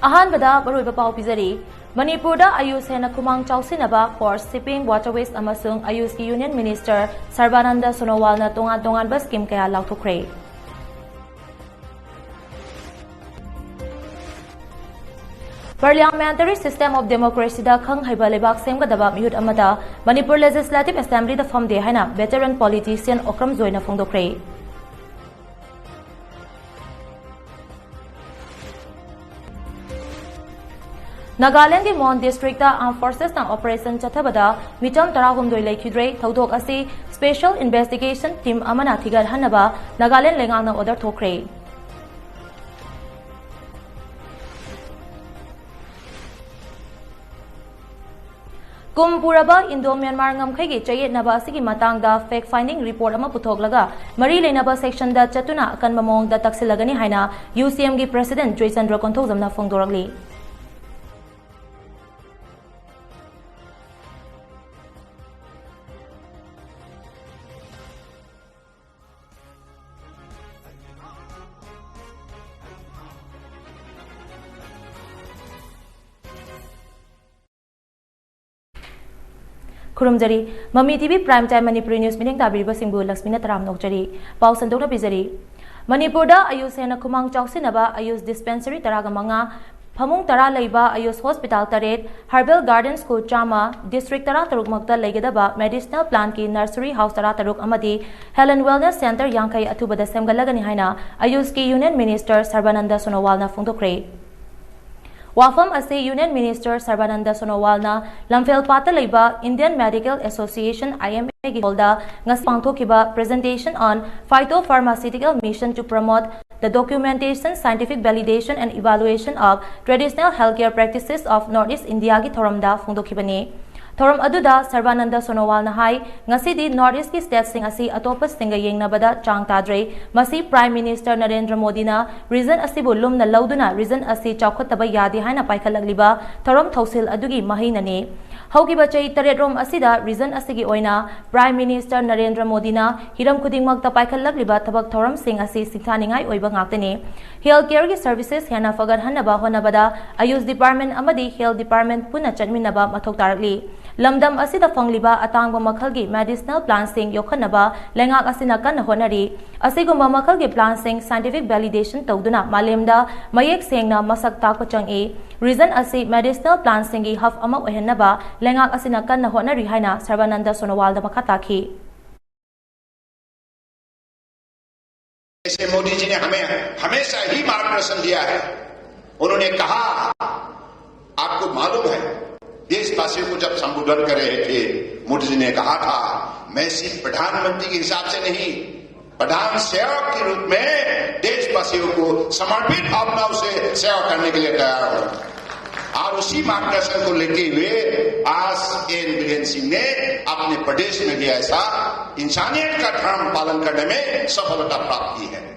अहानबदा मरुइबा पाउ पिजरी Manipur Ayus hena kumang chausinaba for shipping waterways amasung Ayus ki Union Minister Sarbananda Sonowal na tongan ba scheme kaya lauthukre. Parliamentary System of Democracy da khang haiba lebak semgadaba mihut amada Manipur Legislative Assembly da famde haina veteran politician Okram Zoina phongdokre. Nagaland ki Mon District da Armed Forces na Operation Chathabada mitam tarahumdoi laikhidre thaudok asi Special Investigation Team amana thigar hanaba Nagaland lengang na order thokre. Kumpuraba Indo-Myanmar ngamkhaigi chayet naba asigi matangda fact finding report ama puthoglaga mari leinaba section da chatuna akan mamong da taksilagani haina UCM gi President Joy Chandra Konthojamna phongdoragli. Kurumjari, MAMI TV Prime Time Manipuri News Meeting Tabiriba Singbu LUXMI Taram Nokjari, Pau Sandokna Bizari. Manipur da Ayus hena kumang chausinaba Ayus Dispensary Taragamanga, Pamung Tara Leiba Ayus Hospital Taret, Herbal Garden School Chama, District Tara Taruk Magta Legadaba, Medicinal Plant Ki Nursery House Tara Taruk Amadi, Helen Wellness Center Yankai Atubada Semgalagani Haina, Ayus Ki Union Minister Sarbananda Sonowal na Phongdokre. Wafam ase Union Minister Sarbananda Sonowal na Lamphel Pata Leiba Indian Medical Association IMA gi holda ngas pangthokiba presentation on phytopharmaceutical mission to promote the documentation, scientific validation and evaluation of traditional healthcare practices of Northeast India gi thoramda phongdokhibani. Thoram aduda Sarbananda Sonowal na hai ngasidi Northeast ki state sing asi atopa singa yengnabada chang tadre masi Prime Minister Narendra Modi na reason asibu lumna lauduna reason asi chawkhataba yadi haina paikhalagliba thoram thausil adugi mahinani haugiba chai taretrom asida reason asigi oina Prime Minister Narendra Modi na hiram khudingmakta paikhalagliba thabak thoram sing asi sithaningai oiba ngaktani healthcare gi services hena fagar hanaba honabada Ayush Department amadi Health Department puna chanminaba mathok tarakli Lamdam asida fangliba atangba makhalgi medicinal plants sing yokhanaba lengak asina kan honari asigumba makhalgi plants sing scientific validation tawduna malemda mayek sengna masak takpa changi reason asi medicinal plants singi haf ama ohenaba lengak asina kan honari haina Sarbananda Sonowal da makhataki ऐसे मोदी जी ने हमें हमेशा ही मार्गदर्शन दिया है उन्होंने कहा आपको मालूम है देशवासियों को जब संबोधन कर रहे थे मोदी जी ने कहा था मैं सिर्फ प्रधानमंत्री के हिसाब से नहीं प्रधान सेवक के रूप में देशवासियों को समर्पित भावनाओं से सेवा करने के लिए तैयार हूं और उसी मार्गदर्शन को लेते हुए आज एन बीरेन सिंह ने अपने प्रदेश में भी ऐसा इंसानियत का धर्म पालन करने में सफलता प्राप्त की है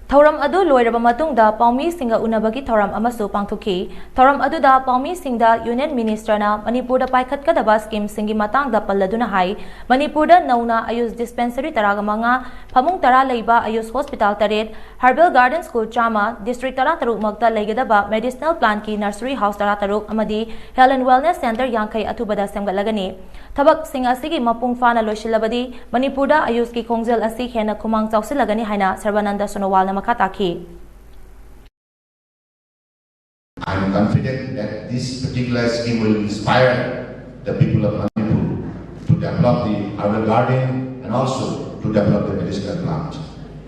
Thoram adu loiraba matungda Paumi Singa unabagi thoram amasu pangthuki thoram aduda Paumi Singda Union Minister na Manipur da paikhat kadaba scheme singi matangda palladuna hai Manipur da nauna Ayush Dispensary taragamanga phamung tara leiba Ayush Hospital taret Herbal Garden School Chama District tara taruk magta leigadaba Medicinal Plant ki Nursery House tara taruk amadi Helen Wellness Center Yankai atubada semgalagani Thabak sing asigi mapung fana loisilabadi Manipur da Ayush ki khongjal asi hena khumang chausilagani haina Sarbananda Sonowal Makataki. I am confident that this particular scheme will inspire the people of Manipur to develop the urban garden and also to develop the medicinal plant.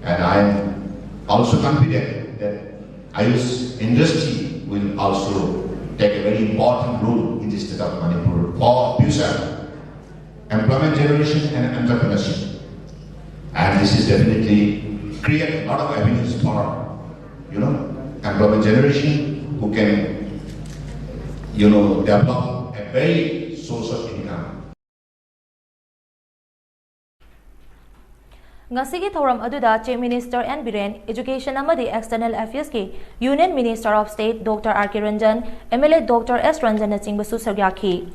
And I am also confident that Ayush industry will also take a very important role in the state of Manipur for future employment generation and entrepreneurship. And this is definitely create a lot of avenues for, employment generation who can, develop a very source of income. Ngasigi thoram aduda Chief Minister N. Biren, Education amadi External Affairs ki Union Minister of State Dr. R. K. Ranjan, MLA Dr. S. Ranjan na chingbasu sagyaki.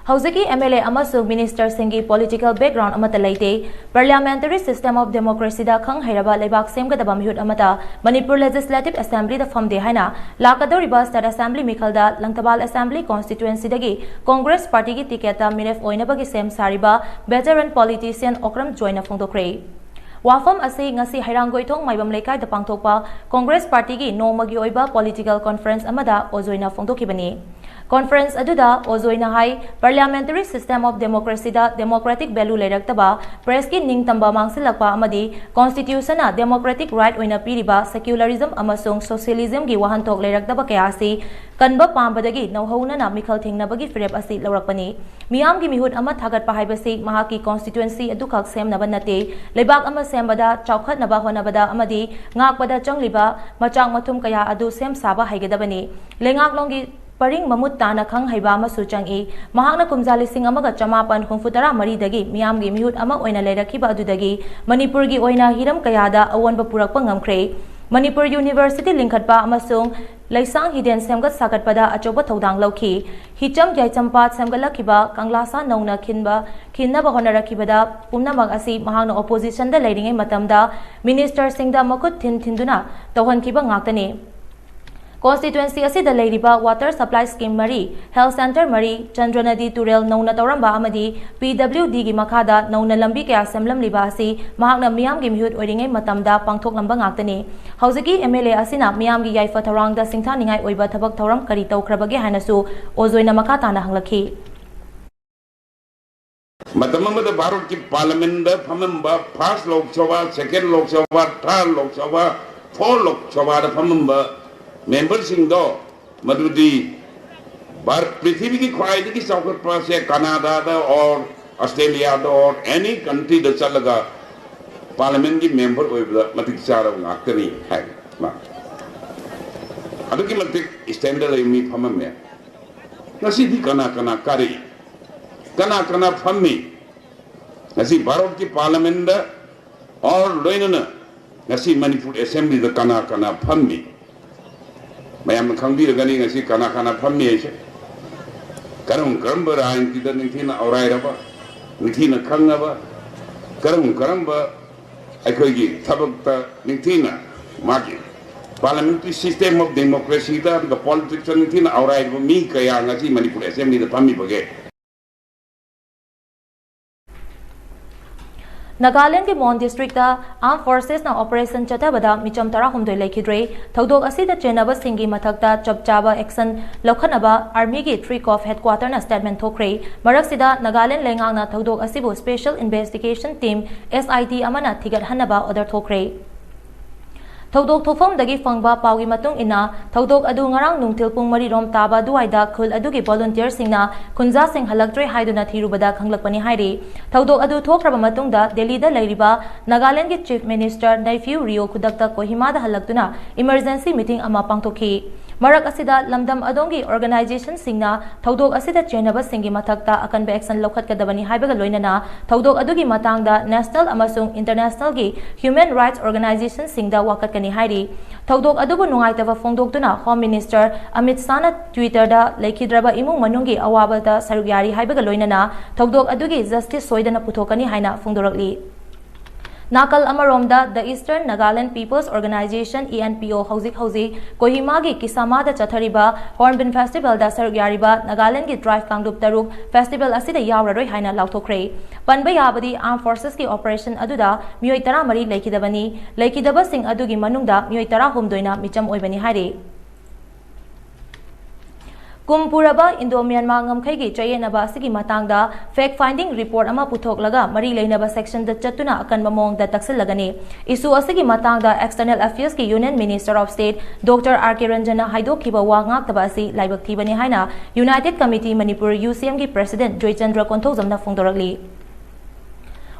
Hauziki MLA amasung minister singi political background amata leite parliamentary system of democracy da khang hairaba lebak semgadaba mihut amata Manipur Legislative Assembly da famde haina lakadoriba state assembly mikhalda Langtabal Assembly constituency dagi Congress party gi ticket ta minef oinabagi sem sariba veteran politician Okram join phongdokre Wafam asi ngasi hairangoi thong maibam lekai da pangthokpa Congress party gi nomagi oiba political conference amada ojoina phongdokibani Conference aduda ozoina hai parliamentary system of democracy da democratic value leiraktaba press ki ningtamba mangsilakpa amadi constitution na democratic right oina piriba secularism amasung socialism gi wahanthok leiraktaba kaya asi kanba pambadagi nauhauna na mikhal thingnabagi firep asi laurakpani miyam gi mihut ama thagatpa haibasi mahaki constituency adukhak semnaba nate lebak ama sembada chaukhatnaba honabada amadi ngakpada changliba machang mathum kaya adu sem saba haigadabani lengak longi Paring mamut tana khang haiba ma suchangi mahakna kumjali sing amaga chamapan khungfutara mari dagi miyam gi mihut ama oina lerakhiba adudagi Manipur gi oina hiram kayada awonba purakpa ngamkhre Manipur University lingkhatpa amasung Laisang hidden semgat sagatpada achoba thodang lauki hicham jaichampat semgalakhiba kanglasa nauna khinba honarakibada pumnamag asi mahakna opposition da leiringai matamda minister singda makut thinduna tawhankhiba ngaktani Constituency asida leiriba water supply scheme mari health center mari Chandranadi Turel nauna tauramba amadi PWD gi makhada nauna lambi kaya semlam liba asi mahakna miyam gi mihut oiringai matamda pangthok lamba ngaktani hauziki MLA asina miyam gi yaifa tharang da singtha ningai oiba thabak thauram kari tawkhrabage hanasu ozoina makata na hanglakhi matamamada Bharat ki parliament da phamamba first lok sabha second lok sabha third lok sabha fourth lok sabha da phamamba members do madudi bar prithvi ki khwaidi ki saukat pa se Canada da or Australia da or any country da chalaga parliament ki member oibda matik sara ngakani hai ma adu ki matik standard mi phamamme nasi di kana kari kana phammi nasi Bharat ki parliament da or loinana nasi Manipur assembly da kana phammi Mayam khangbi gani ngasi kana phammi aise karam barain kida nithina aurairaba nithina khangaba karam ba aikogi thabakta nithina magi parliamentary system of democracy da the politics nithina aurairaba mi kaya ngasi Manipur assembly da phammi bage Nagaland ke Mon district da armed forces na operation chatabada micham tara humdoi laikhidre thodok asida chenaba singi mathakta chapchaba action lokhanaba army gi Trikoff headquarter na statement thokre maraksida Nagaland lengang na thodok asibu special investigation team SIT amana thigat hanaba order thokre Thodok thofam dagi fangba pawgi matung ina thodok adu ngarang nungtil pung mari rom taba duaida khul adugi volunteer singna kunja sing halaktre haiduna thirubada khanglakpani hairi thodok adu thokraba matungda Delhi da leiriba Nagaland gi chief minister Nephew Rio Kudakta Kohima da halaktuna emergency meeting ama pangthokhi Marak asida lamdam adongi organization singna thodok asida chenaba singi mathakta akanba action lokhat kadabani haibaga loinana thodok adugi matangda national amasung international gi human rights organization singda wakat kani hairi thodok adubu nungaitaba phongdoktuna home minister Amit Shah na Twitter da laikhidraba imung manungi awabada sarugyari haibaga loinana thodok adugi justice soidana puthokani haina phongdorakli Nakal Amaromda, the Eastern Nagaland People's Organization ENPO Hauzik Kohima gi Kisama da Chathariba Hornbill Festival da Sarugyariba Nagaland gi Drive Kangdup Taruk Festival asida yauraroi haina lauthokre Panba yabadi Armed Forces ki operation aduda miyoi tara mari laikidaba sing adugi manungda miyoi tara humdoina micham oibani haire Kumpuraba Indo-Myanmar ngamkhaigi chayenaba asigi matangda fact finding report ama puthoklaga mari leinaba section da chatuna akanba mongda taksilagani isu asigi matangda external affairs ki union minister of state Dr. R.K. Ranjana haidokhiba wa ngaktaba asi laibak thibani haina United Committee Manipur UCM ki president Joy Chandra Konthojamna phongdorakli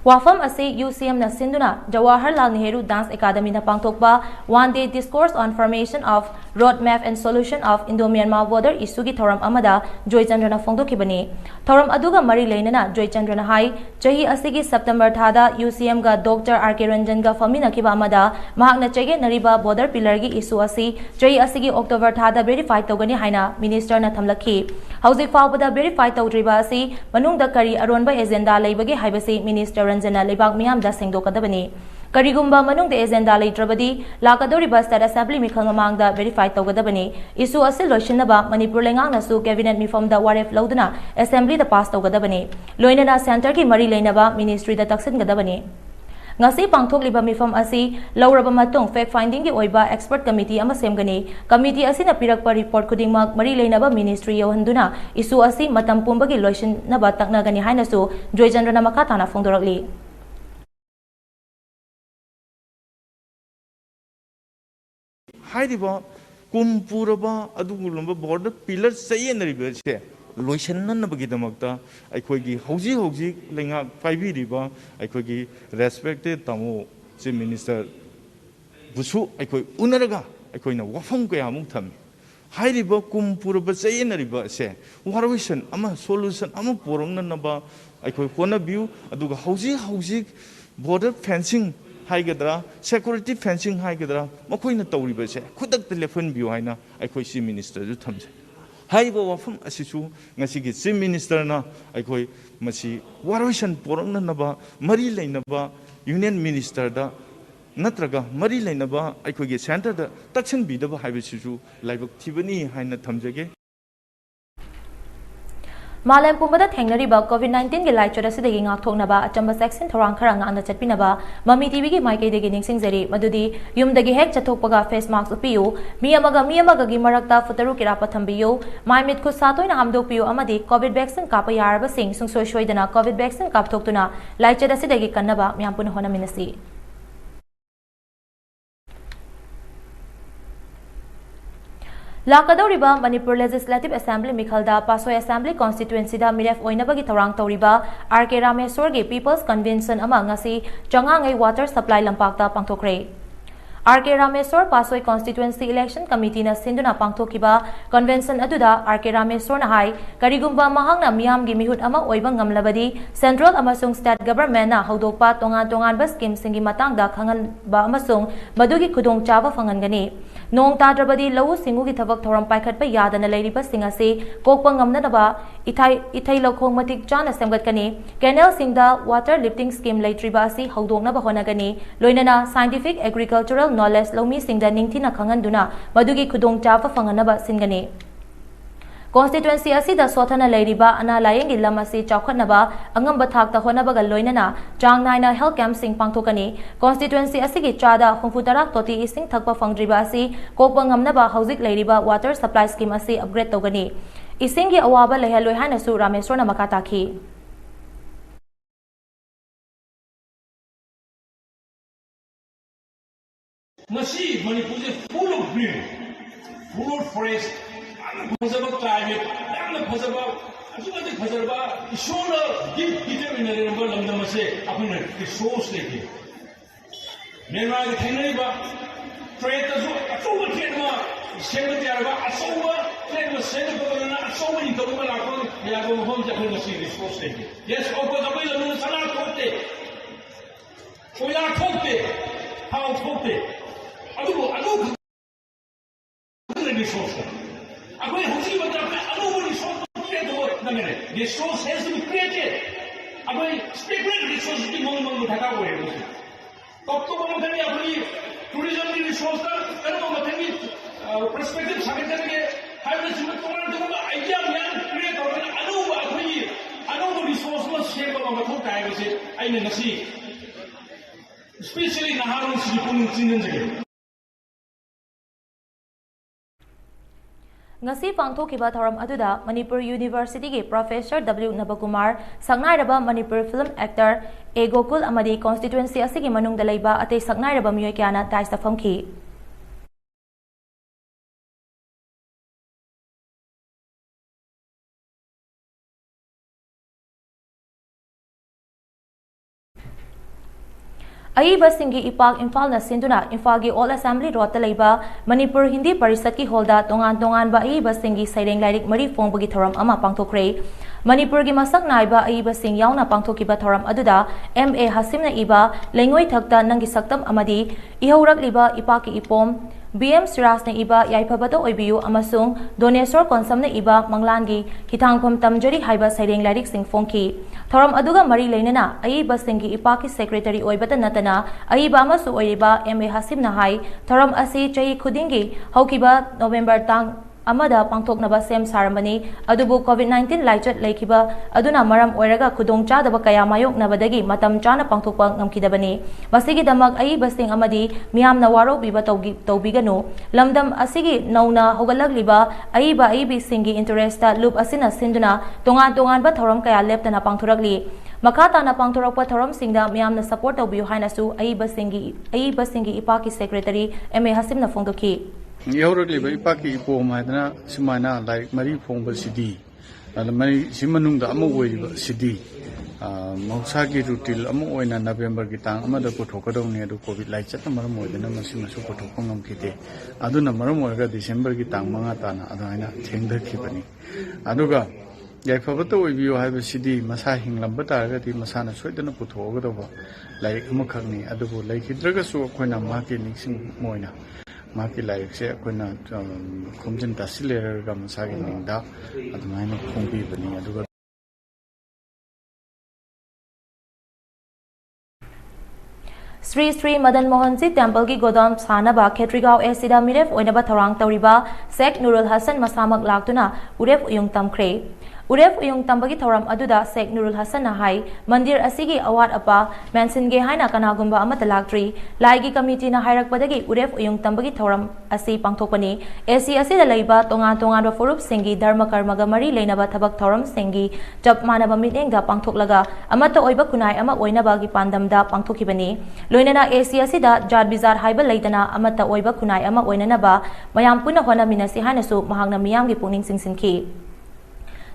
Wafam ase UCM na sinduna Jawaharlal Nehru Dance Academy na pangthokpa one-day discourse on formation of roadmap and solution of Indo-Myanmar border issue gi thoram amada Joy Chandra na phongdokhibani. Thoram aduga mari leinana Joy Chandra na hai chahi asigi September thada UCM ga Dr. R.K. Ranjan ga famina khiba amada mahakna chege nariba border pillar gi issue asi chahi asigi October thada verify tawgani haina minister na thamlakhi. Hauzik fawbada verify tawdriba asi manungda kari aronba agenda leibagi haibasi minister Ranjana Lebak Miyam da Sengdokadabani. Karigumba manung de agenda leitrabadi lakadoriba state assembly mikhal mamang da verify tawgadabani. Issue asil loishinaba Manipur lengang nasu cabinet mifam da waref lauduna assembly da pass tawgadabani. Loinana center ki mari leinaba ministry da taksin gadabani. Ngasi pangthokliba mifam asi lauraba matung fact finding gi oiba expert committee ama semgani. Committee asi na pirakpa report khudingmak mari leinaba ministry yohanduna issue asi matam pumbagi loishinaba taknagani hainasu Joy Chandra na makatana phongdorakli. Hairiba kumpuraba adugulumba border pillar sayenariba che loishananabagidamagta aikoigi hauji lenga paibiriba aikoigi respected tamu chief minister busu aikoi unaraga aikoina wafam kaya mung thami hairiba kumpuraba sayenariba se warwishan ama solution ama poromnanaba aikoi kona view aduga hauji border fencing Haigadra, security fencing Haigadra, Makoina Tauribase, Kudak telephone view Haina, I could see minister to Tams. Haibo from Asisu, Nasiki, see minister na, I could Masi, Warishan Poronaba, Marie Lainaba, union minister da, Natraga, Marie Lainaba, I could get Santa the Taxan Bidaba Haibisisu, like Tibani Haina Tamjage. Malam pumbada thengnariba COVID-19 gi laichara sidagi ngakthoknaba achamba section thorang kharanga anda chatpinaba Mami TV gi maike degi ningsingjari madudi yumdagi hek chathokpaga face mask upiyu mi amaga gi marakta futaru kirapa thambiyu maimit khu satoina hamdokpiyu amadi COVID vaccine kapa yaraba sing sungsoi soidana COVID vaccine kapthoktuna laichara sidagi kannaba myampuna honaminasi. Lakadoriba Manipur Legislative Assembly Mikhalda Pasoi Assembly Constituency da Miref Oinabagi Tarang Toriba R.K. Rameswar gi People's Convention ama ngasi changangai water supply lampakta pangthokre. R.K. Rameswar Pasoi Constituency Election Committee na sinduna pangthokiba convention aduda R.K. Rameswar na hai karigumba mahangna miyam gi mihut ama oiba ngamlabadi central amasung state government na haudokpa tongan ba scheme singi matangda khangan ba amasung madugi khudong chaba phangangani. Nong tadrabadi lau singu gi thabak thoram paikhat pa yadana leiriba singase kokpa ngamnanaba ithai lokhong matik chana semgatkani canal singda water lifting scheme leitriba asi haudoknaba honagani loinana scientific agricultural knowledge lomi singda ningthina khanganduna madugi khudong chaba phanganaba singani. Constituency asida sothana leiriba ana layengi lamasi chawkhatnaba angamba thakta honabaga loinana changnaina health camp sing pangthokani constituency asigi chada humfutara toti ising thakpa phangdriba asi kokpa ngamnaba hauzik leiriba water supply scheme asi upgrade togani isingi awaba lehaloi haina su Rameswar na makataki. Masi Manipur is full of green, full of forest. Fazaba climate, Fazaba, Fazaba, Shona, determined number of them say, upon the source taking. Nema the Caneva, trade a sober Kenma, Semitara, a sober, trade was sent to so many government, they are going home to see this source taking. Yes, over the way of the Salah Kote. We are Kote, how Kote. I don't resource. The resource has to be created. Speculate resources की मांग मांग उठाता हुआ है मुझे। तब तो वो मतलब अपनी tourism की resource का वो मतलब perspective साबित करेंगे। हर जिसमें तुम्हारा जो idea यार create होगा ना अनु resource में share का मतलब क्या है वैसे आइने नसी especially नहारों से पुन चिन्हन जगह Ngasi pangthokiba thoram aduda Manipur University gi Professor W Nabakumar saknairaba Manipur film actor A Gokul amadi constituency asigi manungda leiba atei saknairaba miyoi kyana daisa famki. ꯑꯏꯕꯁꯤꯡꯒꯤ ꯏꯄꯥꯛ ꯏꯝꯐꯥꯜꯅ ꯁꯤꯟꯗꯨꯅ ꯏꯝꯐꯥꯜꯒꯤ ꯑꯣꯜ ꯑꯦꯁꯦꯝꯕ꯭ꯂꯤ ꯔꯣꯗꯇ ꯂꯩꯕ ꯃꯅꯤꯄꯨꯔ ꯍꯤꯟꯗꯤ ꯄꯔꯤꯁꯠꯀꯤ ꯍꯣꯜꯗ ꯇꯣꯉꯥꯟꯕ ꯑꯏꯕꯁꯤꯡꯒꯤ ꯁꯩꯔꯦꯡ ꯂꯥꯏꯔꯤꯛ ꯃꯔꯤ ꯐꯣꯡꯕꯒꯤ ꯊꯧꯔꯝ ꯑꯃ ꯄꯥꯡꯊꯣꯛꯈ꯭ꯔꯦ ꯃꯅꯤꯄꯨꯔꯒꯤ ꯃꯁꯛ ꯅꯥꯏꯕ ꯑꯏꯕꯁꯤꯡ ꯌꯥꯎꯅ ꯄꯥꯡꯊꯣꯛꯈꯤꯕ ꯊꯧꯔꯝ ꯑꯗꯨꯗ MA ꯍꯥꯁꯤꯝꯅ ꯏꯕ ꯂꯩꯉꯣꯏ ꯊꯛꯇ ꯅꯪꯒꯤ ꯁꯛꯇꯝ ꯑꯃꯗꯤ ꯏꯍꯧꯔꯛꯂꯤꯕ ꯏꯄꯥꯛꯀꯤ ꯏꯄꯣꯝ BM Sirasna iba yaifabado oibiyu amasung Donesor Konsamna iba Manglangi Hitangpam Tamjari haiba saireng lairik sing fongki Thoram aduga mari leinana aiba singi ipaki secretary oibata natana aiba amasu oiba MA Hasim na hai thoram asi chai khudingi haukiba November tang amada pangthoknaba sem sarambani adubu COVID-19 laichat laikiba aduna maram oiraga khudong chadaba kaya mayoknabadagi matam chana pangthokpa ngamkidabani masigi damak ai basing amadi miyamna waro biba tawbiganu lamdam asigi nauna hogalagliba aiba aibi singi interesta loop asina sinduna tongan ba thoram kaya leptana pangthoragli makata na pangthorakpa thoram singda miyamna support tawbiyu hainasu aiba singi ipaki secretary MA Hasim na phongdoki Yauragli ipaki ipom haidana sumana like mari phongba sidi mari simanungda amu oiriba sidi mausagi rutil amu oina November ki tang amada puthokadawni adu covid lai chatna maram oidana masimasu puthokpa ngamkite aduna maram oiga December ki tang manga tana adaina thengdakhibani aduga yaifabato oibiyo haiba sidi masa hinglamba taragati masana soidana puthogadaba like amakhakni adubu laikhidragasu akoina maki ningsing moina Maki like say akuna khumjin tasiler ga masagi ningda admaina khumbi bani aduga Sri Madan Mohanji Temple ki Godam Sanaba Khetrigao Esida Miref Oinaba Tharang Tauriba Sheikh Nurul Hasan Masamak Laktuna Uref Uyung Tamkre Uref Uyung Tambagi Thoram Aduda Sheikh Nurul Hasan Nahai Mandir Asigi Award Apa Mansinge Haina Kanagumba Amatalaktri Laigi Committee na Hairak Padagi Uref Uyung Tambagi Thoram Asi Pangthokpani AC Asida Laiba Tongan Forup Singi Dharma Karmaga Mari Leinaba Thabak Thoram Singi Jab Manaba Mitengda Pangthoklaga Amata Oiba Kunai Ama Oinaba gi Pandamda Pangthokibani Loinana AC Asida Jad Bizar Haiba Leitana Amata Oiba Kunai Ama Oinanaba Mayam Puna Hona Minasi Hainasu Mahangna Miyam gi Puning Singsinki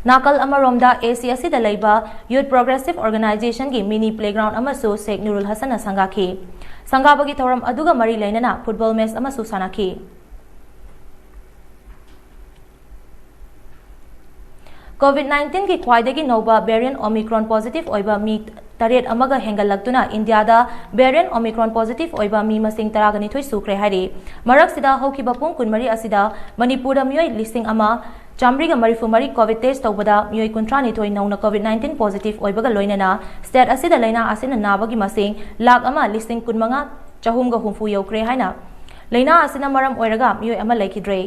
Nakal Amaromda AC Asida Laiba Youth Progressive Organization gi mini playground amasu Sheikh Nurul Hasan Sangaki Sangabagi Thoram Aduga Mari Lainana football match amasu sanaki COVID-19 ki khwaidagi noba variant Omicron positive oiba mi taret amaga hengalagtuna India da variant Omicron positive oiba mi masing taragani thoi sukre hari marak sida hokiba pung kunmari asida Manipura miyoi listing ama Chambriga Marifumari COVID test tawbada miyoi kuntrani thoi nauna COVID-19 positive oibaga loinana state asida laina asina nabagi masing lakh ama listing kunmanga chahumga humfu yokre haina laina asina maram oiraga miyoi ama laikidre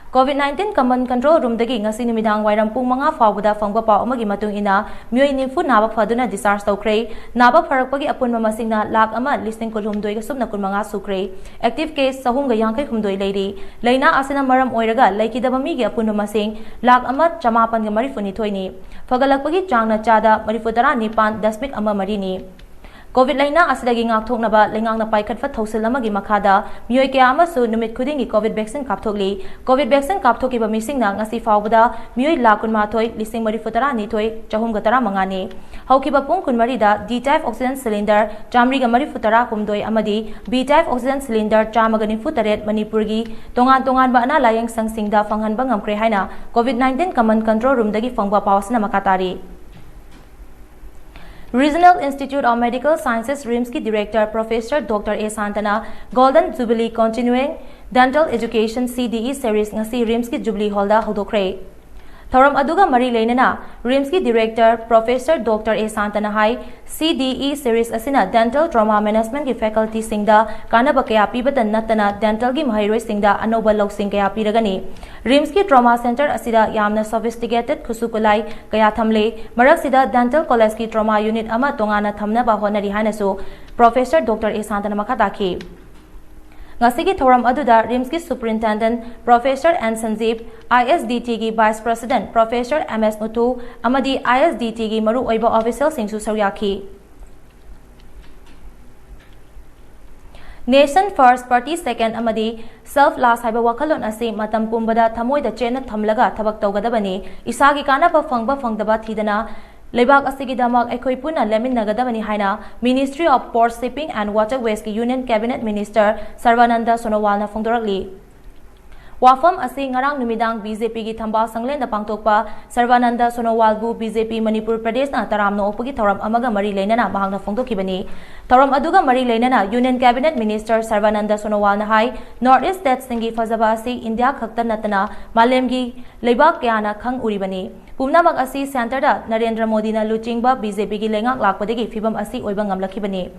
COVID-19 Command Control Room dagi ngasi numidang wairam pung mga fawda fangba paw amagi matung ina miyoi nimfu nabak faduna discharge tawkre nabak farakpagi apun mamasingna lakh ama listing kulhum doi ga subna kun mga sukre active case sahum ga yangkai humdoi leiri laina asina maram oiraga laikidaba mi gi apun mamasing lakh ama chamapan ga marifuni thoini fagalakpagi changna chada marifudara nipan dasmik ama marini COVID laina asidagi ngakthoknaba lengang na paikhat fa thausil amagi makhada miyoi kya amasu numit khudingi COVID vaccine kapthokli COVID vaccine kapthokiba misingna ngasi fawbada miyoi lakun mathoi lising marifutara ni thoi chahum gatara mangani haukiba pung kunmari da D type oxygen cylinder chamri ga marifutara humdoi amadi B type oxygen cylinder chamagani futaret manipurgi tongan ba ana layeng sangsingda fanghanba ngamkre haina COVID-19 command control room dagi fangba pawasna makatari Regional Institute of Medical Sciences RIMS ki Director Professor Dr. A. Santana Golden Jubilee Continuing Dental Education CDE Series ngasi RIMS ki Jubilee Hall da hodokre Thoram aduga mari leinana RIMS ki Director Professor Dr. A. Santana hai CDE Series asina Dental Trauma Management ki Faculty singda kanaba kaya pibatan natana dental gi mahairoi singda anoba loksing kaya piragani RIMS ki Trauma Center asida yamna sophisticated khusukulai kaya thamle marak sida Dental College ki Trauma Unit ama tongana thamna ba honari hanasu Professor Dr. A. Santana makataki Ngasigi thoram aduda RIMS ki Superintendent Professor N. Sanjeev, ISDT ki Vice President Professor MS Muthu, amadi ISDT ki maru oiba official singsu saryaki. Nation First Party Second amadi self last haiba wakalon ase matam pumbada thamoi da chena thamlaga thabak tawgadabani isagi kana pa fangba fangdaba thidana Leibak asigi damak aikoi puna leminnagadabani haina Ministry of Port Shipping and Waterways ki Union Cabinet Minister Sarvananda Sonowalna phongdorakli. Wafam asi ngarang numidang BJP ki thambal sanglenda pangtokpa Sarvananda Sonowalbu BJP Manipur Pradesh na taramno opagi thoram amaga mari leinana mahangna phongdokhibani. Thoram aduga mari leinana Union Cabinet Minister Sarvananda Sonowal na hai North East State singi fazaba asi India khakta natana malemgi leibak kyana khang uribani. Pumnamak asi center da Narendra Modi na luchingba BJP ki lengak lakpadagi fibam asi oiba ngamlakhibani.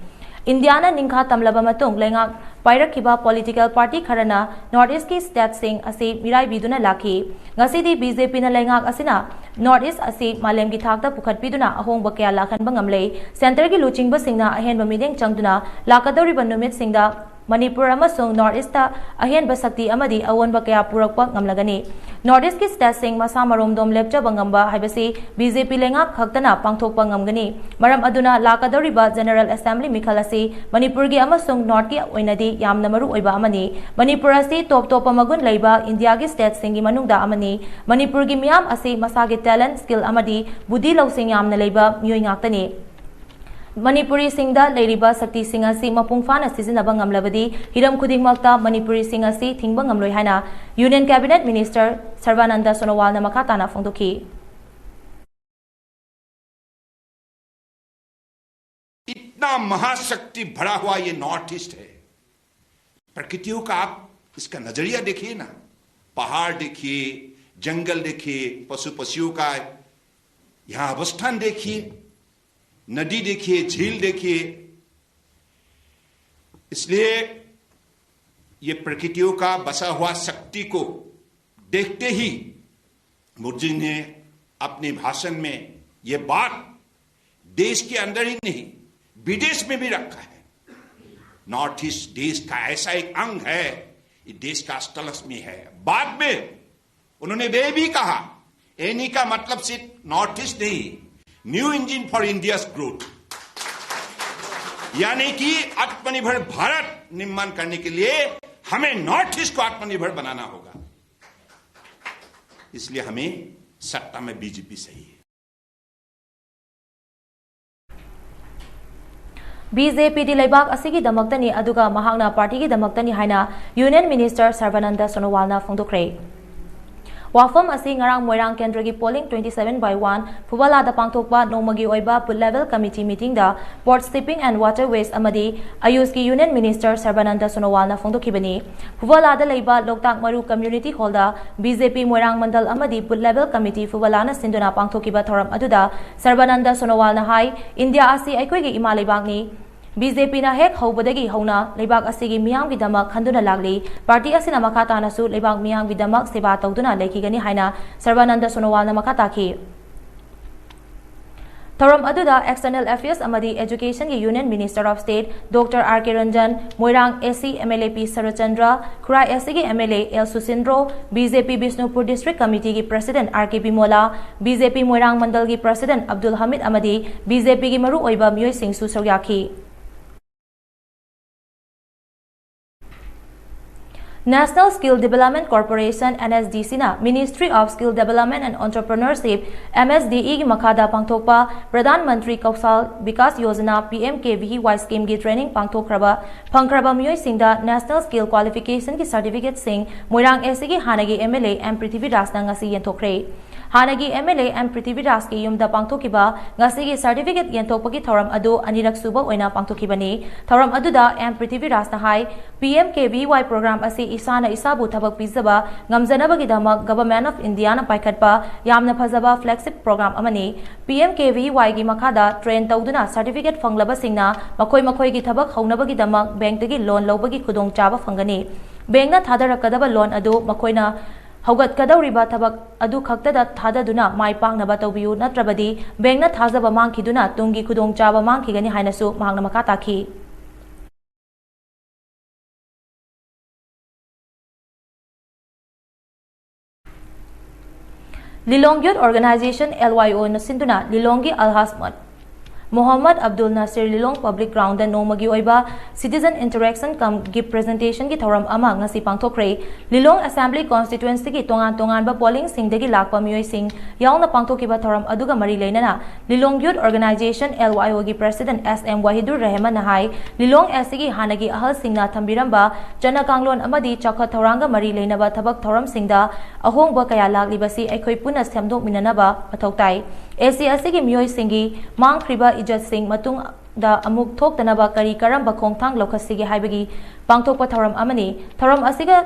Indiana ningkha tamlaba matung lengak pairakhiba political party kharana North East ki state sing asi mirai biduna lakhi. Ngasidi BJP na lengak asina North East asi malem ki thakta pukhat biduna ahong bakya lakhan bangamlei center ki luchingba singna ahen bamideng changduna lakadori banumit singda Manipur amasung North East ta ahen basakti amadi awon bakya purakpa ngamlagani. North East ki state sing masa marom dom lepcha bangamba haibasi BJP lengak khaktana pangthokpa ngamgani. Maram aduna lakadori ba General Assembly mikhalasi Manipur gi amasung North ki oinadi yamna maru oiba amani. Manipur asi top magun leiba India gi state sing gi manungda amani. Manipur gi miyam asi masa gi talent skill amadi budi lausing yamna leiba miyoi ngaktani. Manipuri singda leiriba sakti singasi mapungfana sizinaba ngamlabadi hiram khudingmakta Manipuri singasi thingba ngamloi haina Union Cabinet Minister Sarvananda Sonowal na makatana phongdokhi. इतना महाशक्ति भरा हुआ ये north east है। प्रकृतियों का आप इसका नजरिया देखिए ना, पहाड़ देखिए, जंगल देखिए, पशु पक्षियों का यहां अवस्थान देखिए, नदी देखिए, झील देखिए। इसलिए ये प्रकृतियों का बसा हुआ शक्ति को देखते ही मुर्जी ने अपने भाषण में ये बात देश के अंदर ही नहीं विदेश में भी रखा है। नॉर्थ ईस्ट देश का ऐसा एक अंग है, ये देश का अष्टलक्ष्मी है। बाद में उन्होंने वे भी कहा एनी का मतलब सिर्फ नॉर्थ ईस्ट नहीं, new engine for India's growth, यानी कि आत्मनिर्भर भारत निर्माण करने के लिए हमें नॉर्थ ईस्ट को आत्मनिर्भर बनाना होगा। इसलिए हमें सत्ता में बीजेपी सही है। BJP di leibak asigi damaktani aduga mahangna party gi damaktani haina Union Minister Sarvananda Sonowal na phongdokre. Wafam asi ngarang moirang kendra gi polling 27/1 Phubala da pangthokpa nomagi oiba full level committee meeting da Port Shipping and Waterways amadi Ayush ki Union Minister Sarvananda Sonowal na phongdokhibani. Phubala da leiba Loktak Maru Community Hall da BJP moirang mandal amadi full level committee Phubala na sinduna pangthokiba thoram aduda Sarvananda Sonowal na hai India asi aikoi gi ima leibak ni BJP na hek haubadagi hauna leibak asigi miyam gi damak khanduna lagli party asina makata na su leibak miyam gi damak seba tawduna lekhigani haina Sarvananda Sonowal na makata ki. Thoram aduda External Affairs amadi Education gi Union Minister of State Dr. R.K. Ranjan, Moirang SC MLA P. Sarachandra, Khura SC gi MLA L. Susindro, BJP Bishnupur District Committee gi President R.K. Bimola, BJP Moirang Mandal gi President Abdul Hamid amadi BJP gi maru oiba miyoi sing su sawyakhi. National Skill Development Corporation NSDC na Ministry of Skill Development and Entrepreneurship MSDE gi makhada pangthokpa Pradhan Mantri Kaushal Vikas Yojana PMKVY scheme gi training pangthokraba phangkraba miyoi singda National Skill Qualification ki certificate sing Moirang SC gi hanagi MLA M Prithvi Das na ngasi yenthokre. Hanagi MLA M Prithvi Das ki yumda pangthokiba ngasi gi certificate yenthokpagi thoram adu anirak suba oina pangthokibani. Thoram aduda M Prithvi Das na hai PMKVY program asi isana isabu thabak pizaba ngamjanabagi damak Government of India na paikhatpa yamna phajaba flagship program amani. PMKVY gi makhada train tawduna certificate fanglaba singna makhoi gi thabak haunabagi damak bank tagi loan lobagi khudong chaba phangani. Bank na thadarakadaba loan adu makhoina Haugat kadawriba thabak adu khaktada thadaduna mai pangnaba tawbiyu natrabadi bank na thajaba mangkhiduna tungi khudong chaba mangkhigani hainasu mahangna makata ki. Lilong Youth Organization LYO na sinduna Lilongi Alhasmat Mohammad Abdul Nasir Lilong Public Ground da nongmagi oiba Citizen Interaction kam gift presentation ki thoram ama ngasi pangthokre Lilong Assembly constituency ki tongan ba polling singdagi lakpa miyoi sing yauna pangthokiba thoram aduga mari leinana Lilong Youth Organization LYO gi President SM Wahidur Rahman nahai Lilong SG hanagi ahal singna thambiramba jana kanglon amadi chakha thoranga mari leinaba thabak thoram singda ahongba kaya laklibasi aikhoi puna semdok minanaba mathautai ACSC ki miyoi singi mangkhriba ijat sing matung da amuk thok tanaba kari karamba khongthang lokhasigi haibagi pangthokpa thoram amani thoram asiga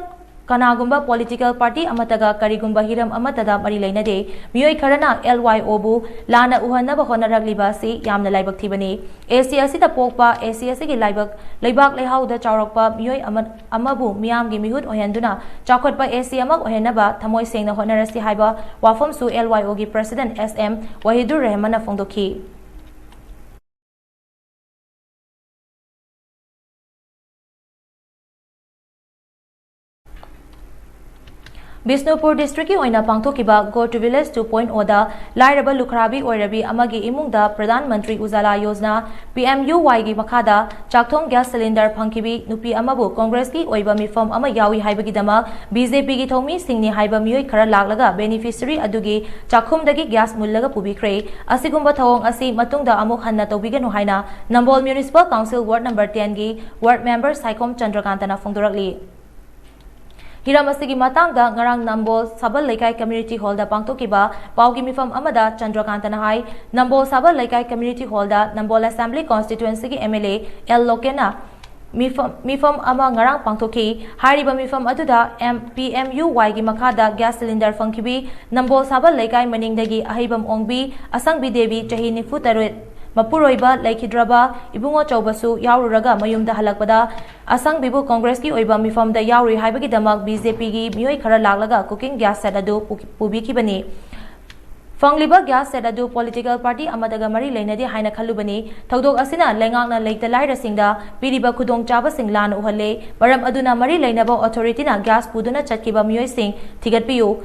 kanagumba political party amataga karigumba hiram amatada mari leinade miyoi kharana LYO bu lana uhanaba honaragliba si yamna laibak thibani ACSC da pokpa ACSC gi laibak leihau da chawrakpa miyoi amabu miyam gi mihut ohenduna chakotpa AC amak ohenaba thamoi sengna honarasi haiba wafam su LYO gi President SM Wahidur Rahman fongdokhi Bisnupur district ki oina pangthokiba Go to Village 2.0 da lairaba lukhrabi oirabi amagi imungda Pradhan Mantri Ujala Yojana PMUY gi makhada chakthong gas cylinder phangkibi nupi amabu Congress ki oiba mifam ama yawi haibagi dama BJP gi thomi singni haiba miyoi khara laklaga beneficiary adugi chakhumdagi gas mullaga pubikre asigumba thawong asi matungda amuk hanna tobiganu haina Nambol Municipal Council Ward number 10 gi ward member Saikom Chandrakantana phongdorakli Hiramasi ki matang da ngarang Nambol Sabal Laikai Community Hall da pangthokiba paugi mifam amada Chandrakantana hai Nambol Sabal Laikai Community Hall da Nambol Assembly constituency ki MLA L Lokena mifam ama ngarang pangthoki hariba mifam aduda PMUY gi makhada gas cylinder phangkibi Nambol Sabal Laikai maningdagi ahibam ongbi Asangbi Devi chahi nifu tarwet Mapuroiba Laikhidraba Ibungo Chaubasu Yaururaga Mayumda Halakpada Asang Bibu Congress ki oiba mifam da yauri haibagi damak BJP gi miyoi khara laklaga cooking gas set adu pubikibani Fangliba gas set adu political party amadaga mari leinadi haina khalubani thodok asina lengakna leita laira singda piriba khudong chaba sing lan uhalle maram aduna mari leinaba authority na gas puduna chatkiba miyoi sing thigatpiyu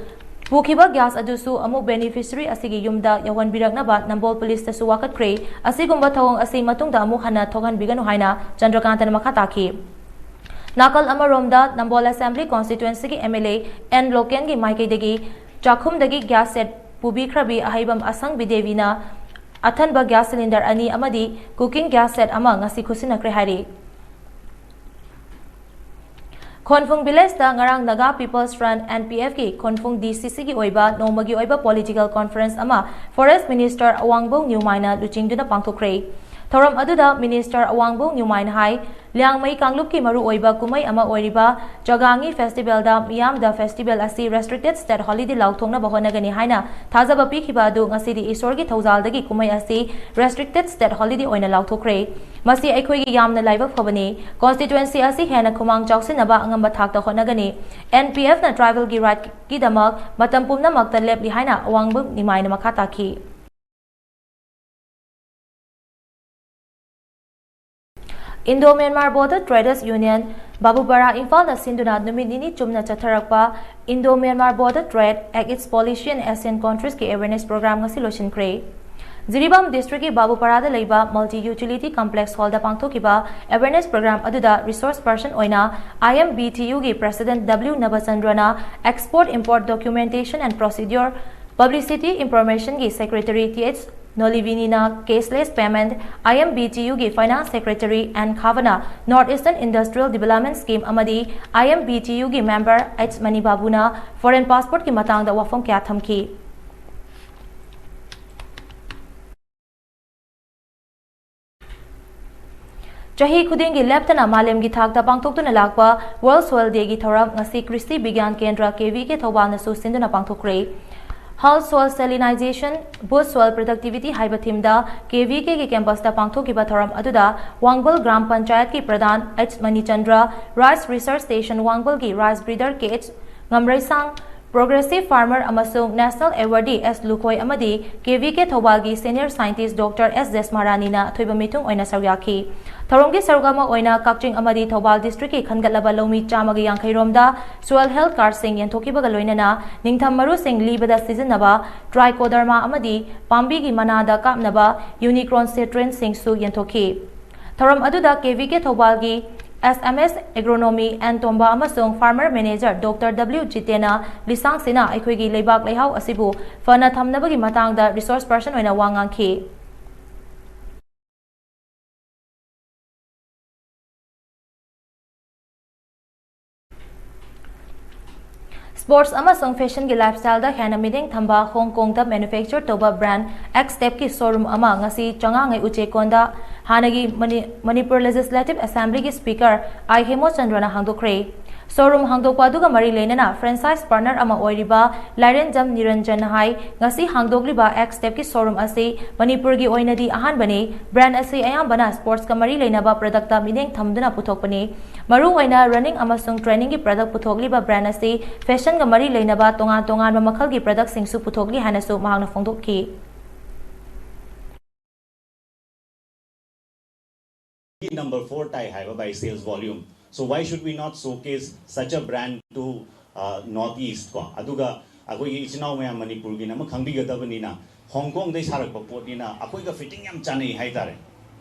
Pukiba gas adusu amuk beneficiary asigi yumda yawan biraknaba Nambol police tasu wakat kre asigumba thawong asi matungda amuk hana thogan biganu haina Chandrakantana makhataki Nakal amaromda Nambol Assembly constituency ki MLA N Loken gi maikidagi chakhumdagi gas set pubikhrabi ahibam Asang Bidevina athanba gas cylinder ani amadi cooking gas set ama ngasi khusinakre hari Konfung Village da ngarang Naga People's Front NPF ki Konfung DCC ki oiba nomagi oiba political conference ama Forest Minister Awangbong Nyumaina luchingduna pangthokre Thoram aduda Minister Awangbong Nyumaina hai Liangmai Kanglup ki maru oiba kumai ama oiriba Jagangi Festival da miyam da festival asi restricted state holiday lauthongna bahonagani haina thajaba pikhiba adu ngasidi isor gi thawjaldagi kumai asi restricted state holiday oina lauthokre masi aikhoi gi yamna laiba phobani constituency asi hena khumang chawsinaba angamba thakta honagani NPF na tribal gi right ki damak matam pumna makta lepli haina Awangbong Nyumaina makhataki Indo-Myanmar Border Traders Union Babubara Imphal na sinduna numit nini chumna chatharakpa Indo-Myanmar Border Trade Act its Policy and ASEAN countries ki awareness program ngasi loshin kre Jiribam district ki Babupara da leiba multi-utility complex hall da pangthokiba awareness program aduda resource person oina IMBTU gi President W Nabachandrana export import documentation and procedure publicity information gi Secretary TH Nolivinina caseless payment IMBTU gi Finance Secretary and Khavana Northeastern Industrial Development Scheme amadi IMBTU gi member H Mani Babuna foreign passport ki matangda wafam kya thamki Chahi khudingi leptana malem gi thakta pangthoktuna lakpa World Soil Day gi thoram ngasi Kristi Bigyan Kendra KV ke thobal na su sinduna pangthokre Hull soil salinization, boost soil productivity haiba thimda KVK ki campus da pangthokiba thoram aduda Wangbal Gram Panchayat ki Pradhan H Manichandra Rice Research Station Wangbal ki rice breeder KH Ngamrai Sang Progressive Farmer amasung National Awardee S. Lukhoi amadi KVK Thobalgi Senior Scientist Dr. S. Desmarani na thoiba mitung oina saryaki. Thoromgi sarugama oina Kakching amadi Thobal District ki khangatlaba lomi chamagi yankhaiромda soil health card sing yenthokibaga loinana ningtham maru sing libada sizinaba trichoderma amadi pambi gi manada kapnaba Unicron citrin sing su yenthoki. Thorom aduda KVK Thobalgi SMS Agronomy and Tomba amasung Farmer Manager Dr. W. Jitena Lisang Sina Aikoigi Leibak Leihau Asibu Fana Thamnabagi Matangda Resource Person oina wangangki. Sports amasung fashion gi lifestyle da hena miding thamba Hong Kong da manufacture toba brand X Step ki showroom ama ngasi changangai uchekonda hanagi Manipur Legislative Assembly ki speaker I Hemo Chandrana hangdokre showroom hangdokpa duga mari leinana franchise partner ama oiriba Laren Jam Niranjan hai ngasi hangdokliba X Step ki showroom asi Manipur gi oinadi ahan bani brand asi ayambana sports ka mari leinaba product ta miding thamduna puthokpani maru oina running amasung training ki product puthokliba brand asi fashion ga mari leinaba tongan tongan ba makhal gi product sing su puthokli hanasu mahangna phongdokki. Number 4 tie high by sales volume. So why should we not showcase such a brand to Northeast? Aduga akoi ichinaw maya Manipur gi nam khangbi gadabani na Hong Kong dai sarak pa pot ni na akoi ga fitting yam chanai hai tare.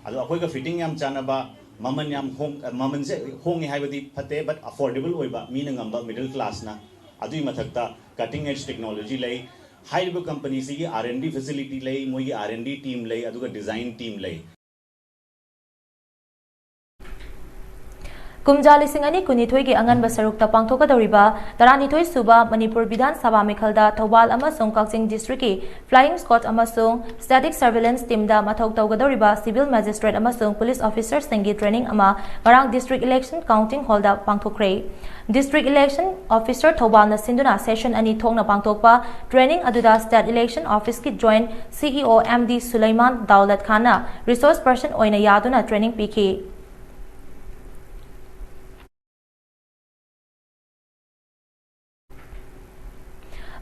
Adu akoi ga fitting yam chanaba maman yam maman se hong hai badi phate but affordable oiba mi na ngamba middle class na adui mathakta cutting edge technology lay high level company si R&D facility lay moi R&D team lay aduga design team lay. Kumja lisingani kunithoi gi angan basarukta pangthokadoriba taranithoi suba Manipur Bidhan Sabha Mikhalda Thobal amasung Kakching District ki Flying Squad amasung Static Surveillance Team da mathok tawgadoriba Civil Magistrate amasung Police Officers singi training ama ngarang District Election Counting Hall da pangthokre. District Election Officer Thobal na sinduna session ani thokna pangthokpa training aduda State Election Office ki Joint CEO MD Sulaiman Daulat Khana resource person oina yaduna training piki.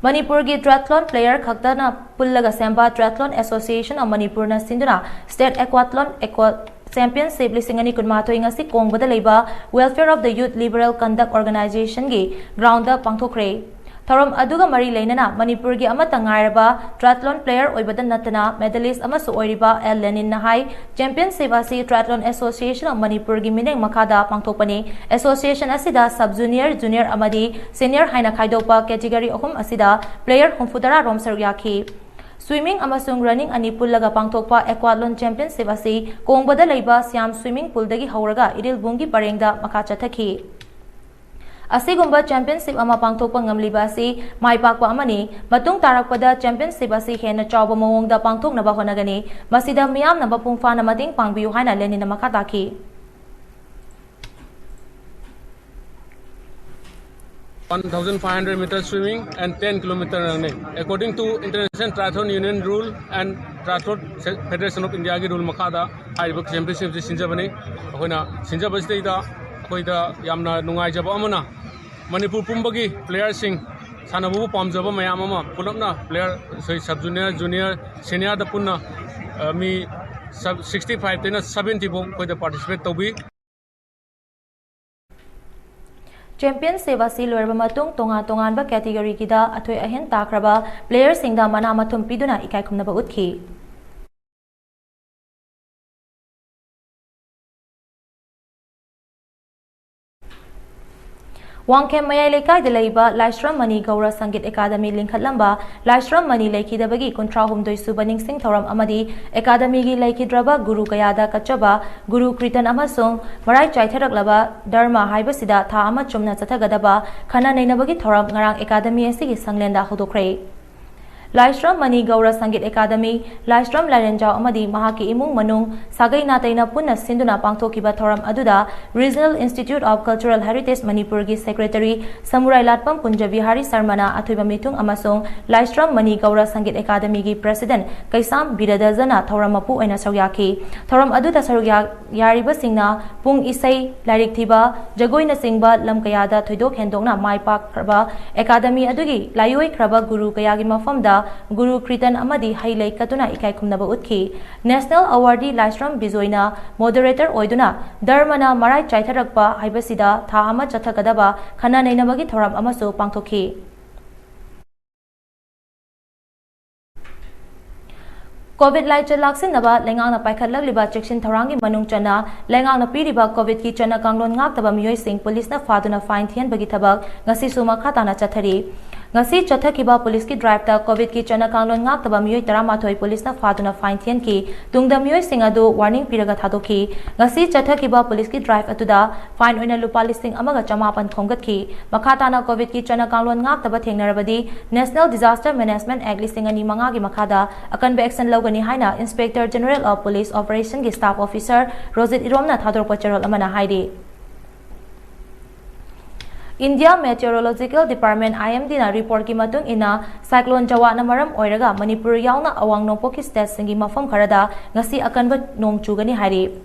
Manipur gi triathlon player khaktana pullaga semba Triathlon Association of Manipur na sinduna State Aquathlon Championship lisingani kunmathoi ngasi kongbada leiba Welfare of the Youth Liberal Conduct Organization gi ground da pangthokre. Thorom aduga mari leinana Manipur gi amata ngairaba triathlon player oibada natana medalist amasu oiriba L Lenin nahai championship asi Triathlon Association of Manipur gi mineng makada pangthokpani association asida sub junior junior amadi senior haina khaidopa category ahum asida player humfudara rom saryaki. Swimming amasung running ani pullaga pangthokpa aquathlon championship asi kongbada leiba Siam swimming pool dagi hauraga idil bungi parengda makha chathaki. Asigumba championship ama pangthokpa ngamliba asi maipakpa amani matung tarakpada championship asi hena chawba mawongda pangthoknaba honagani masida miyamna mapungfana mating pangbiu haina Lenin na makataki. 1,500 meters swimming and 10 kilometer running. According to International Triathlon Union rule and Triathlon Federation of India ki rule makada haiba championship se sinjabani hoina sinjabasdei da koida yamna nungai jaba amana Manipur pumbagi player sing sanabu pamjaba mayam ama pulapna player sub junior junior senior da punna mi sub 65 tena 70 bom koida participate tobi. Championship asi loirba matung tongan ba category kida athoi ahen takraba player singda mana mathum piduna ikai khumnaba utkhi. Wangkem Mayai Lekai de Leiba Laishram Mani Gaura Sangit Academy Linkhatlamba Laishram Mani Leikidabagi Kuntra Humdoi Subaning Singh Thoram Amadi Academy gi Leikidraba Guru Kayada Kachaba Guru Kritan Amasung Marai Chaitharaklaba Dharma Haibasida Tha Ama Chumna Chathagadaba Khana Nainabagi Thoram Ngarang Academy Asigi Sanglenda Hodokre. Laistram Mani Gaura Sangit Academy, Laistram Larenjao Amadi Mahaki Imung Manung, Sagai Nataina Puna Sinduna Pangtokiba Thoram Aduda, Regional Institute of Cultural Heritage Manipurgi Secretary, Samurai Latpam Punjabi Hari Sarmana, Atuiba Mitung Amasung, Laistram Mani Gaura Sangit Academy gi President, Kaisam Bidadazana, Thoramapu and Saryaki, Thoram Aduda Sarya Yariba Singna, Pung Isai, Larik Tiba, Jagoina Singba, Lamkayada, Tudok Hendona, Mai Park Kraba, Academy Adugi, Layoi Kraba Guru Kayagi Mafamda, Guru Kritan Amadi Hailai Katuna Ikai Kumnaba Utki, National Awardee Laistram Bizoina, Moderator Oiduna, Dharmana Marai Chaitarakpa, Haibasida, Tahama Chatakadaba, Kana Nainabagi Thoram Amaso Pangtoki. COVID Laichan Laksin Naba, Lengang na Paikat Lagliba, Chekshin Tarangi Manung Chana, Lengang na Piriba, COVID Ki Chana Kanglon Ngak Taba Mioy Sing, Police na Faduna Fine Tian Bagitabag, Ngasi Suma Katana Chatari. Ngasi Chatha Kiba Police ki Drive ta COVID ki Chana Kanglon Ngak Taba Mioy Taramathoi Police na Faduna Fine Tian ki, Tungda Mioy Sing Adu Warning Piraga Thadoki, Ngasi Chatha Kiba Police ki Drive Atuda, Fine Oina Lupa Listing Amaga Chamapan Khomgat ki, Makatana COVID ki Chana Kanglon Ngak Taba Thengnarabadi, National Disaster Management Act Listing Ani Manga gi Makada, Akan be action Logani Haina, Inspector General of Police Operation ki Staff Officer, Rosit Iromna Thador Pacharol Amana Haidi. India Meteorological Department IMD na report ki matung ina cyclone Jawa na maram oiraga Manipur yauna awang nongpoki state singi mafam kharada ngasi akanba nong chugani hari.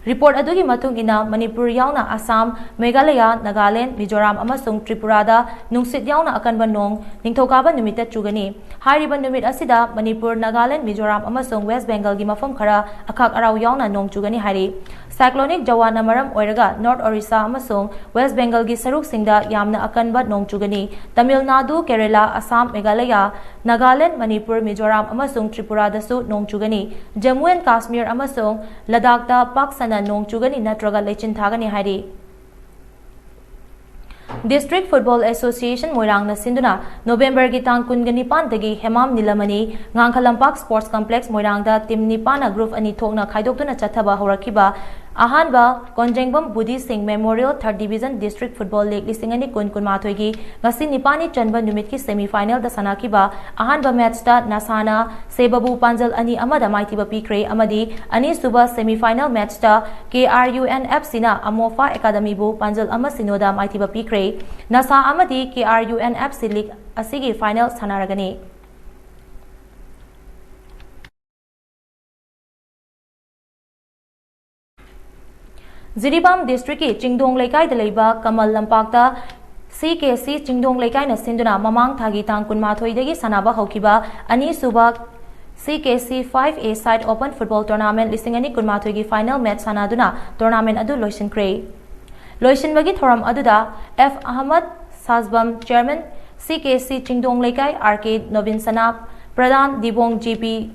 Report adugi matung ina Manipur yauna Assam, Meghalaya, Nagaland, Mizoram amasung Tripurada nungsit yauna akanba nong ningthokaba numita chugani. Hariba numit asida Manipur, Nagaland, Mizoram amasung West Bengal gi mafam khara akak araw yauna nong chugani hari. Cyclonic Jawa na maram oiraga North Orissa amasung West Bengal gi saruk singda yamna akanba nong chugani. Tamil Nadu, Kerala, Assam, Meghalaya, Nagaland, Manipur, Mizoram amasung Tripura dasu nong chugani. Jammu and Kashmir amasung Ladakh da Paksana nong chugani natraga lechin thagani hari. District Football Association Moirang na Sinduna November gitang Kungani Dagi Hemam Nilamani Ngangkalampak Sports Complex Moirang da Team Nipana Group ani thokna khaidokna chathaba horakiba Ahanba Konjengbam Budi Singh Memorial 3rd Division District Football League lisingani kunkunmathoigi ngasi nipani chanba numit ki semi final da sanakiba Ahanba match da Nasana Sebabu Panjal ani amada maitiba pikre amadi ani suba semi final match da KRUNFC na Amofa Academy bu Panjal ama sinoda maitiba pikre Nasa amadi KRUNFC League asigi final sanaragani. Jiribam District ki Chingdong Laikai da leiba Kamal Lampakta CKC Chingdong Laikai na sinduna mamang thagi tang kunmathoi dagi sanaba haukiba ani suba CKC 5A Side Open Football Tournament lisingani kunmathoi gi final match sanaduna tournament adu loisin kre loisin bagi thoram aduda F Ahmad Sazbam Chairman CKC Chingdong Laikai RK Novin Sanap Pradhan Dibong GP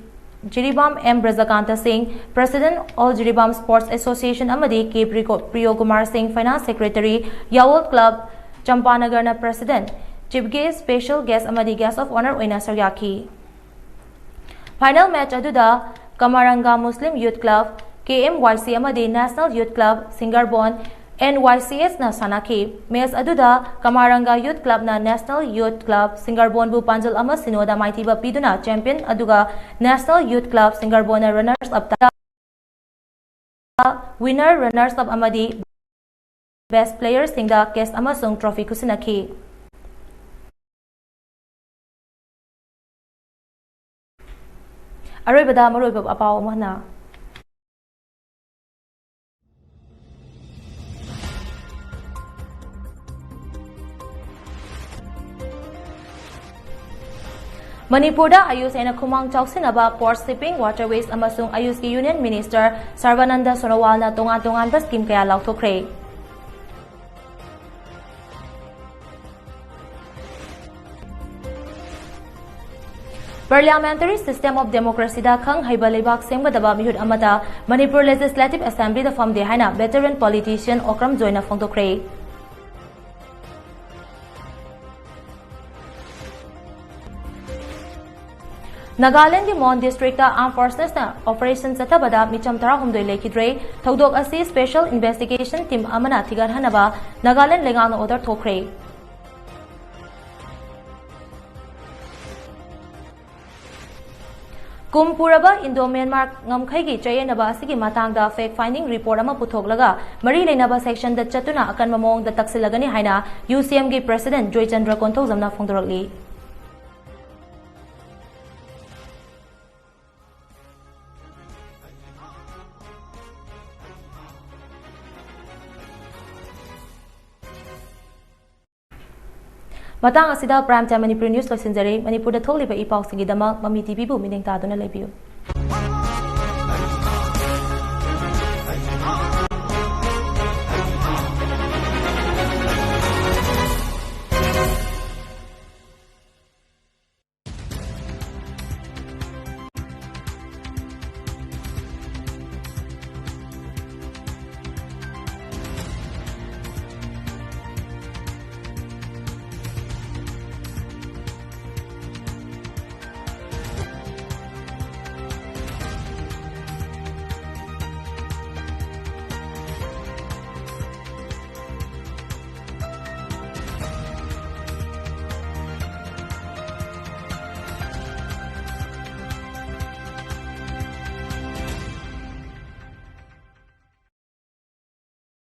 Jiribam M. Brazakanta Singh, President All Jiribam Sports Association Amadi K. Priyo Kumar Singh, Finance Secretary, Yawol Club, Champanagarna President, Chief Guest, Special Guest Amadi Guest of Honor Oina Saryaki. Final match aduda Kamaranga Muslim Youth Club, KMYC Amadi National Youth Club, Singarbon, NYCS na sanaki. Mes aduda Kamaranga Youth Club na National Youth Club Singarbon bu Panjal ama sinoda maitiba piduna champion aduga National Youth Club Singarbon na runners up ta winner runners up amadi best players singda case amasung trophy kusinaki. Aroibada maroibab apaw mahna. Manipurda Ayus and Kumang Choksinaba Port Shipping Waterways amasung Ayus ki Union Minister Sarvananda Sonowal na tungan-tungan ba scheme kaya lauktokre. Parliamentary System of Democracy da khang haiba leibak semgadaba mihut amata Manipur Legislative Assembly da famde haina veteran politician Okram Joina phongtokre. Nagaland ki Mon District ta Armed Forces na Operation Satabada micham tara humdoi lekidre thodok asi Special Investigation Team amana thigar hanaba Nagaland lengang order thokre. Kumpuraba Indo-Myanmar ngamkhaigi chayenaba asigi matangda fact finding report ama puthoglaga mari leinaba section da chatuna akan mamong da taksilagani haina UCM gi president Joy Chandra Konthojamna phongdorakli. Matang asida Prime Time Manipuri News losinjari Manipur da tholiba ipau singi dama Mami TV bu mineng ta dona lebiu.